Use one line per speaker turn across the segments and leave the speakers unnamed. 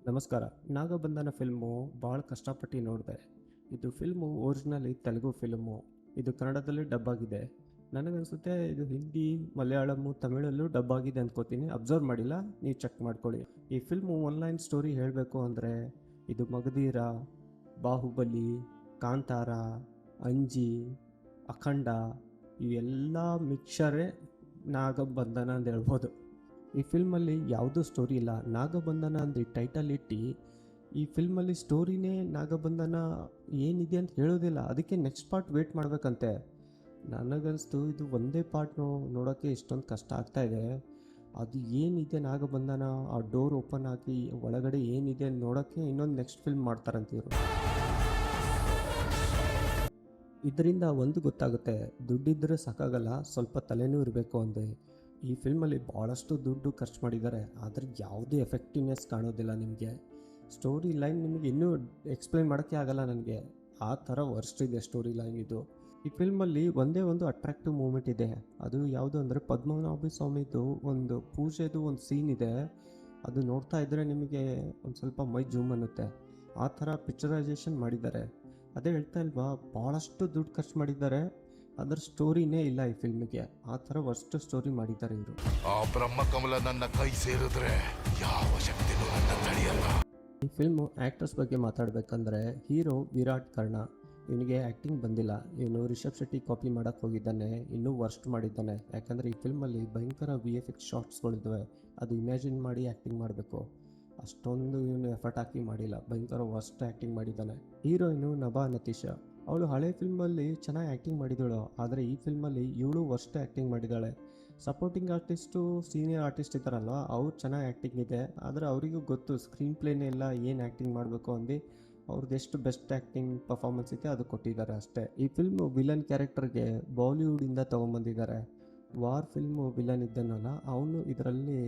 ನಮಸ್ಕಾರ. ನಾಗಬಂಧನ ಫಿಲ್ಮು ಭಾಳ ಕಷ್ಟಪಟ್ಟು ನೋಡಿದೆ. ಇದು ಫಿಲ್ಮು ಒರಿಜಿನಲಿ ತೆಲುಗು ಫಿಲ್ಮು. ಇದು ಕನ್ನಡದಲ್ಲಿ ಡಬ್ ಆಗಿದೆ. ನನಗನ್ಸುತ್ತೆ ಇದು ಹಿಂದಿ, ಮಲಯಾಳಮು, ತಮಿಳಲ್ಲೂ ಡಬ್ ಆಗಿದೆ ಅಂದ್ಕೋತೀನಿ. ಅಬ್ಸರ್ವ್ ಮಾಡಿಲ್ಲ, ನೀವು ಚೆಕ್ ಮಾಡ್ಕೊಳ್ಳಿ. ಈ ಫಿಲ್ಮು ಒನ್ಲೈನ್ ಸ್ಟೋರಿ ಹೇಳಬೇಕು ಅಂದರೆ ಇದು ಮಗಧೀರ, ಬಾಹುಬಲಿ, ಕಾಂತಾರ, ಅಂಜಿ, ಅಖಂಡ ಇವೆಲ್ಲ ಮಿಕ್ಸರೇ ನಾಗಬಂಧನ ಅಂತ ಹೇಳ್ಬೋದು. ಈ ಫಿಲ್ಮಲ್ಲಿ ಯಾವುದೂ ಸ್ಟೋರಿ ಇಲ್ಲ. ನಾಗಬಂಧನ ಅಂದರೆ ಟೈಟಲ್ ಇಟ್ಟು ಈ ಫಿಲ್ಮಲ್ಲಿ ಸ್ಟೋರಿನೇ ನಾಗಬಂಧನ ಏನಿದೆ ಅಂತ ಹೇಳೋದಿಲ್ಲ. ಅದಕ್ಕೆ ನೆಕ್ಸ್ಟ್ ಪಾರ್ಟ್ ವೇಟ್ ಮಾಡಬೇಕಂತೆ. ನನಗನ್ನಿಸ್ತು ಇದು ಒಂದೇ ಪಾರ್ಟ್ ನೋಡೋಕ್ಕೆ ಇಷ್ಟೊಂದು ಕಷ್ಟ ಆಗ್ತಾಯಿದೆ. ಅದು ಏನಿದೆ ನಾಗಬಂಧನ, ಆ ಡೋರ್ ಓಪನ್ ಆಗಿ ಒಳಗಡೆ ಏನಿದೆ ಅಂತ ನೋಡೋಕ್ಕೆ ಇನ್ನೊಂದು ನೆಕ್ಸ್ಟ್ ಫಿಲ್ಮ್ ಮಾಡ್ತಾರಂತೀರು. ಇದರಿಂದ ಒಂದು ಗೊತ್ತಾಗುತ್ತೆ, ದುಡ್ಡಿದ್ದರೆ ಸಾಕಾಗಲ್ಲ, ಸ್ವಲ್ಪ ತಲೆನೂ ಇರಬೇಕು ಅಂದೆ. ಈ ಫಿಲ್ಮಲ್ಲಿ ಭಾಳಷ್ಟು ದುಡ್ಡು ಖರ್ಚು ಮಾಡಿದ್ದಾರೆ, ಆದರೆ ಯಾವುದೇ ಎಫೆಕ್ಟಿವ್ನೆಸ್ ಕಾಣೋದಿಲ್ಲ ನಿಮಗೆ. ಸ್ಟೋರಿ ಲೈನ್ ನಿಮಗೆ ಇನ್ನೂ ಎಕ್ಸ್ಪ್ಲೈನ್ ಮಾಡೋಕ್ಕೆ ಆಗಲ್ಲ ನನಗೆ, ಆ ಥರ ವರ್ಸ್ಟ್ ಇದೆ ಸ್ಟೋರಿ ಲೈನ್ ಇದು. ಈ ಫಿಲ್ಮಲ್ಲಿ ಒಂದೇ ಒಂದು ಅಟ್ರಾಕ್ಟಿವ್ ಮೂಮೆಂಟ್ ಇದೆ. ಅದು ಯಾವುದು ಅಂದರೆ ಪದ್ಮನಾಭ ಸ್ವಾಮಿದು ಒಂದು ಪೂಜೆದು ಒಂದು ಸೀನ್ ಇದೆ. ಅದು ನೋಡ್ತಾ ಇದ್ದರೆ ನಿಮಗೆ ಒಂದು ಸ್ವಲ್ಪ ಮೈ ಜೂಮ್ ಅನ್ನುತ್ತೆ. ಆ ಥರ ಪಿಕ್ಚರೈಸೇಷನ್ ಮಾಡಿದ್ದಾರೆ. ಅದೇ ಹೇಳ್ತಾ ಇಲ್ವಾ, ಭಾಳಷ್ಟು ದುಡ್ಡು ಖರ್ಚು ಮಾಡಿದ್ದಾರೆ, ಅದರ ಸ್ಟೋರಿನೇ ಇಲ್ಲ ಈ ಫಿಲ್ಮಿಗೆ. ಆ ಥರ ವರ್ಸ್ಟ್ ಸ್ಟೋರಿ ಮಾಡಿದ್ದಾರೆ ಇವರು.
ಆ ಬ್ರಹ್ಮಕಮಲ ನನ್ನ ಕೈ ಸೇರಿದ್ರೆ ಯಾವ ಶಕ್ತಿನೂ ನನ್ನ ತಡೆಯಲ್ಲ.
ಈ ಫಿಲ್ಮು ಆ್ಯಕ್ಟರ್ಸ್ ಬಗ್ಗೆ ಮಾತಾಡಬೇಕಂದ್ರೆ ಹೀರೋ ವಿರಾಟ್ ಕರ್ಣ. ಇವನಿಗೆ ಆ್ಯಕ್ಟಿಂಗ್ ಬಂದಿಲ್ಲ. ಇವನು ರಿಷಬ್ ಶೆಟ್ಟಿ ಕಾಪಿ ಮಾಡೋಕ್ಕೆ ಹೋಗಿದ್ದಾನೆ, ಇನ್ನೂ ವರ್ಸ್ಟ್ ಮಾಡಿದ್ದಾನೆ. ಯಾಕಂದರೆ ಈ ಫಿಲ್ಮಲ್ಲಿ ಭಯಂಕರ VFX ಶಾರ್ಟ್ಸ್ಗಳಿದ್ದಾವೆ. ಅದು ಇಮ್ಯಾಜಿನ್ ಮಾಡಿ ಆ್ಯಕ್ಟಿಂಗ್ ಮಾಡಬೇಕು. ಅಷ್ಟೊಂದು ಇವನು ಎಫರ್ಟ್ ಹಾಕಿ ಮಾಡಿಲ್ಲ, ಭಯಂಕರ ವರ್ಸ್ಟ್ ಆ್ಯಕ್ಟಿಂಗ್ ಮಾಡಿದ್ದಾನೆ. ಹೀರೋಯಿನು ನಭಾ ನತೀಶಾ, ಅವಳು ಹಳೆ ಫಿಲ್ಮಲ್ಲಿ ಚೆನ್ನಾಗಿ ಆ್ಯಕ್ಟಿಂಗ್ ಮಾಡಿದಳು, ಆದರೆ ಈ ಫಿಲ್ಮಲ್ಲಿ ಇವಳು ವರ್ಸ್ಟ್ ಆ್ಯಕ್ಟಿಂಗ್ ಮಾಡಿದ್ದಾಳೆ. ಸಪೋರ್ಟಿಂಗ್ ಆರ್ಟಿಸ್ಟು, ಸೀನಿಯರ್ ಆರ್ಟಿಸ್ಟ್ ಇದ್ದಾರಲ್ವ, ಅವ್ರು ಚೆನ್ನಾಗಿ ಆ್ಯಕ್ಟಿಂಗ್ ಇದೆ, ಆದರೆ ಅವರಿಗೂ ಗೊತ್ತು ಸ್ಕ್ರೀನ್ ಪ್ಲೇನೇ ಇಲ್ಲ, ಏನು ಆ್ಯಕ್ಟಿಂಗ್ ಮಾಡಬೇಕು ಅಂದು ಅವ್ರದ್ದು ಎಷ್ಟು ಬೆಸ್ಟ್ ಆ್ಯಕ್ಟಿಂಗ್ ಪರ್ಫಾರ್ಮೆನ್ಸ್ ಇದೆ ಅದು ಕೊಟ್ಟಿದ್ದಾರೆ ಅಷ್ಟೇ. ಈ ಫಿಲ್ಮು ವಿಲನ್ ಕ್ಯಾರೆಕ್ಟರ್ಗೆ ಬಾಲಿವುಡಿಂದ ತೊಗೊಂಬಂದಿದ್ದಾರೆ. ವಾರ್ ಫಿಲ್ಮು ವಿಲನ್ ಇದ್ದಾನಲ್ಲ, ಅವನು ಇದರಲ್ಲಿ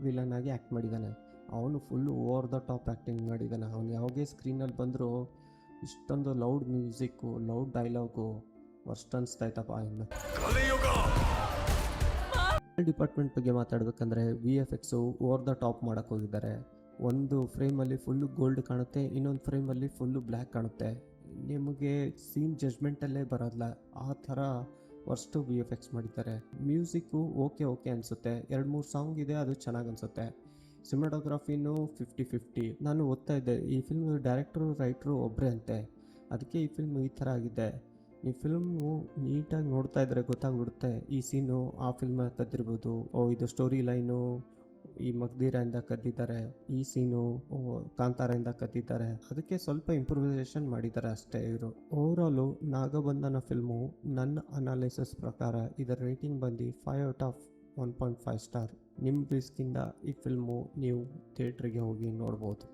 ವಿಲನ್ ಆಗಿ ಆ್ಯಕ್ಟ್ ಮಾಡಿದ್ದಾನೆ. ಅವನು full over the top acting ಮಾಡಿದ್ದಾನೆ. ಅವನು ಯಾವುದೇ ಸ್ಕ್ರೀನಲ್ಲಿ ಬಂದರೂ ಇಷ್ಟೊಂದು loud music, loud dialogue worst ಅನಿಸ್ತಾಯ್ತಪ್ಪ. ಇನ್ನು ಡಿಪಾರ್ಟ್ಮೆಂಟ್ ಬಗ್ಗೆ ಮಾತಾಡಬೇಕಂದ್ರೆ VFX ಓವರ್ ದ ಟಾಪ್ ಮಾಡೋಕ್ಕೆ ಹೋಗಿದ್ದಾರೆ. ಒಂದು ಫ್ರೇಮಲ್ಲಿ ಫುಲ್ಲು ಗೋಲ್ಡ್ ಕಾಣುತ್ತೆ, ಇನ್ನೊಂದು ಫ್ರೇಮಲ್ಲಿ ಫುಲ್ಲು ಬ್ಲ್ಯಾಕ್ ಕಾಣುತ್ತೆ. ನಿಮಗೆ ಸೀನ್ ಜಜ್ಮೆಂಟಲ್ಲೇ ಬರೋಲ್ಲ, ಆ ಥರ ವರ್ಸ್ಟು VFX ಮಾಡಿದ್ದಾರೆ. ಮ್ಯೂಸಿಕ್ಕು ಓಕೆ ಅನಿಸುತ್ತೆ, 2-3 ಸಾಂಗ್ ಇದೆ, ಅದು ಚೆನ್ನಾಗಿ ಅನಿಸುತ್ತೆ. ಸಿನಿಮಾಟೋಗ್ರಫಿನೂ 50-50. ನಾನು ಓದ್ತಾ ಇದ್ದೆ, ಈ ಫಿಲ್ಮ್ ಡೈರೆಕ್ಟ್ರು ರೈಟ್ರು ಒಬ್ಬರೇ ಅಂತೆ, ಅದಕ್ಕೆ ಈ ಫಿಲ್ಮ್ ಈ ಥರ ಆಗಿದೆ. ಈ ಫಿಲ್ಮು ನೀಟಾಗಿ ನೋಡ್ತಾ ಇದ್ದರೆ ಗೊತ್ತಾಗ್ಬಿಡುತ್ತೆ, ಈ ಸೀನು ಆ ಫಿಲ್ಮ್ ತೆಗೆದಿರ್ಬೋದು, ಇದು ಸ್ಟೋರಿ ಲೈನು ಈ ಮಗಧೀರದಿಂದ ಕದ್ದಿದ್ದಾರೆ, ಈ ಸೀನು ಕಾಂತಾರದಿಂದ ಕದ್ದಿದ್ದಾರೆ, ಅದಕ್ಕೆ ಸ್ವಲ್ಪ ಇಂಪ್ರೂವೈಸೇಷನ್ ಮಾಡಿದ್ದಾರೆ ಅಷ್ಟೇ ಇವರು. ಓವರಾಲು ನಾಗಬಂಧನ ಫಿಲ್ಮು ನನ್ನ ಅನಾಲಿಸಿಸ್ ಪ್ರಕಾರ ಇದರ ರೇಟಿಂಗ್ ಬಂದು 5/1.5 ಸ್ಟಾರ್. ನಿಮ್ಮ ರಿಸ್ಕಿಂದ ಈ ಫಿಲ್ಮು ನೀವು ಥಿಯೇಟ್ರಿಗೆ ಹೋಗಿ ನೋಡ್ಬೋದು.